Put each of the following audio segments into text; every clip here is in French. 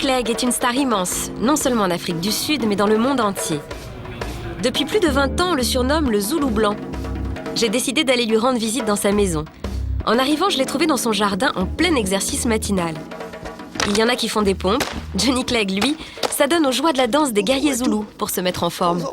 Clegg est une star immense, non seulement en Afrique du Sud, mais dans le monde entier. Depuis plus de 20 ans, on le surnomme le Zoulou blanc. J'ai décidé d'aller lui rendre visite dans sa maison. En arrivant, je l'ai trouvé dans son jardin en plein exercice matinal. Il y en a qui font des pompes. Johnny Clegg, lui, s'adonne aux joies de la danse des guerriers zoulous pour se mettre en forme.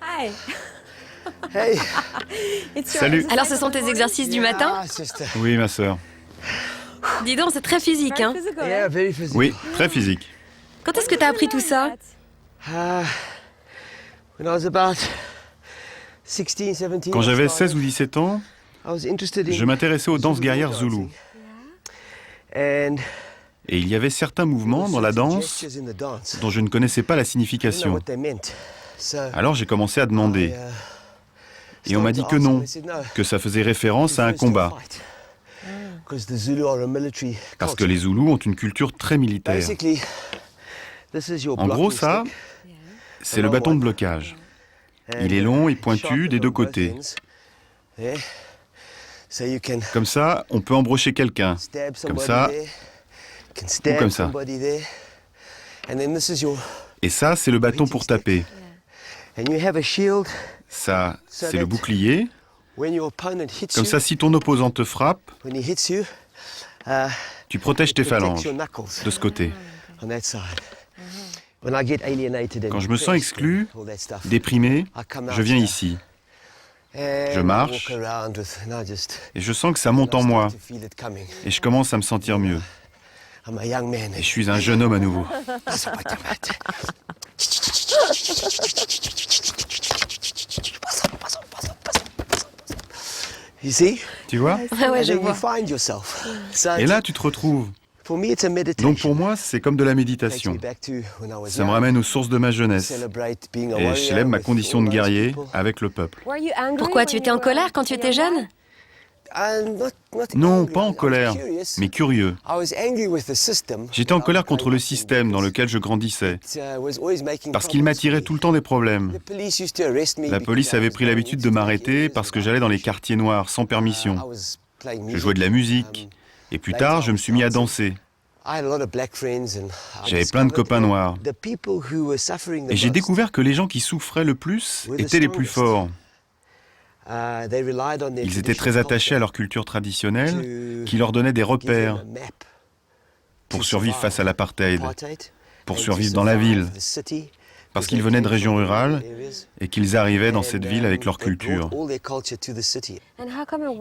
Hi. Hey. Salut. Alors, ce sont tes exercices du matin? Oui, ma sœur. Dis donc, c'est très physique, hein? Yeah, very physical. Oui, très physique. Quand est-ce que t'as appris tout ça? When I was about 16, 17. Quand j'avais 16 ou 17 ans, I was interested in je m'intéressais aux danses guerrières zoulou. And Et il y avait certains mouvements dans la danse gestures in the dance. dont je ne connaissais pas la I didn't know signification. what they meant. So Alors j'ai commencé à demander. Et on m'a dit que non, que ça faisait référence à un combat. Parce que les Zoulous ont une culture très militaire. En gros, ça, c'est le bâton de blocage. Il est long et pointu des deux côtés. Comme ça, on peut embrocher quelqu'un. Comme ça, ou comme ça. Et ça, c'est le bâton pour taper. Ça, c'est le bouclier. Comme ça, si ton opposant te frappe, tu protèges tes phalanges de ce côté. Quand je me sens exclu, déprimé, je viens ici. Je marche et je sens que ça monte en moi. Et je commence à me sentir mieux. Et je suis un jeune homme à nouveau. Tu vois? Ouais, je vois. Et là, tu te retrouves. Donc pour moi, c'est comme de la méditation. Ça me ramène aux sources de ma jeunesse. Et je célèbre ma condition de guerrier avec le peuple. Pourquoi? Tu étais en colère quand tu étais jeune? Non, pas en colère, mais curieux. J'étais en colère contre le système dans lequel je grandissais, parce qu'il m'attirait tout le temps des problèmes. La police avait pris l'habitude de m'arrêter parce que j'allais dans les quartiers noirs sans permission. Je jouais de la musique, et plus tard, je me suis mis à danser. J'avais plein de copains noirs. Et j'ai découvert que les gens qui souffraient le plus étaient les plus forts. Ils étaient très attachés à leur culture traditionnelle, qui leur donnait des repères pour survivre face à l'apartheid, pour survivre dans la ville, parce qu'ils venaient de régions rurales et qu'ils arrivaient dans cette ville avec leur culture.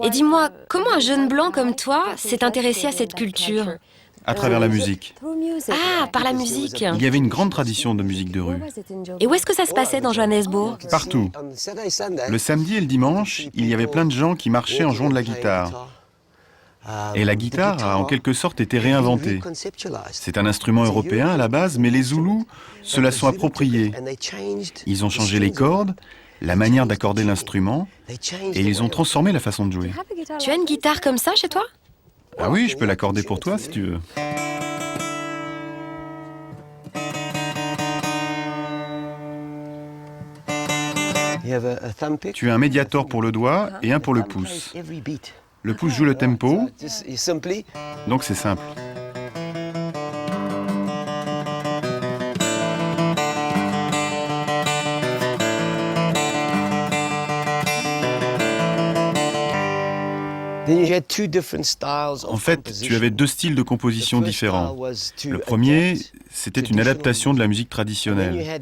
Et dis-moi, comment un jeune blanc comme toi s'est intéressé à cette culture? À travers la musique. Ah, par la musique. Il y avait une grande tradition de musique de rue. Et où est-ce que ça se passait dans Johannesburg? Partout. Le samedi et le dimanche, il y avait plein de gens qui marchaient en jouant de la guitare. Et la guitare a en quelque sorte été réinventée. C'est un instrument européen à la base, mais les Zoulous se la sont appropriés. Ils ont changé les cordes, la manière d'accorder l'instrument, et ils ont transformé la façon de jouer. Tu as une guitare comme ça chez toi? Ah oui, je peux l'accorder pour toi si tu veux. Tu as un médiator pour le doigt et un pour le pouce. Le pouce joue le tempo, donc c'est simple. En fait, tu avais deux styles de composition différents. Le premier, c'était une adaptation de la musique traditionnelle.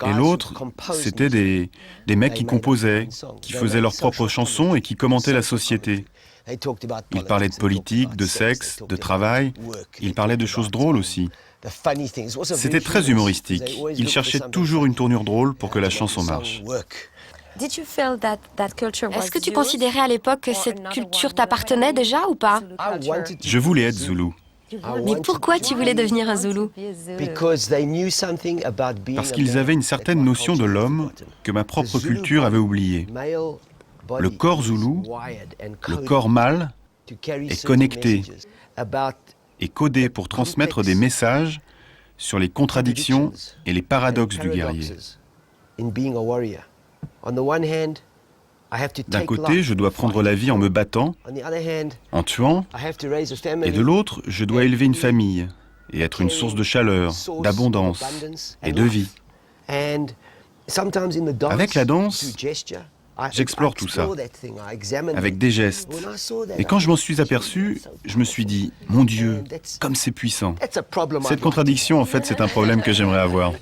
Et l'autre, c'était des mecs qui composaient, qui faisaient leurs propres chansons et qui commentaient la société. Ils parlaient de politique, de sexe, de travail. Ils parlaient de choses drôles aussi. C'était très humoristique. Ils cherchaient toujours une tournure drôle pour que la chanson marche. Est-ce que tu considérais à l'époque que cette culture t'appartenait déjà ou pas? Je voulais être Zoulou. Mais pourquoi tu voulais devenir un Zoulou? Parce qu'ils avaient une certaine notion de l'homme que ma propre culture avait oubliée. le corps zoulou, le corps mâle, est connecté et codé pour transmettre des messages sur les contradictions et les paradoxes du guerrier. D'un côté, je dois prendre la vie en me battant, en tuant, et de l'autre, je dois élever une famille et être une source de chaleur, d'abondance et de vie. Avec la danse, j'explore tout ça, avec des gestes. Et quand je m'en suis aperçu, je me suis dit, mon Dieu, comme c'est puissant. Cette contradiction, en fait, c'est un problème que j'aimerais avoir.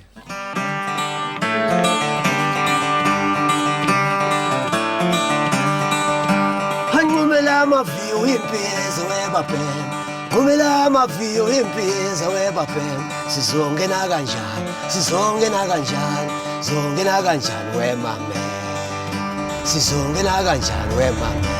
Sizongena kanjani wema man, sizongena kanjani wema man.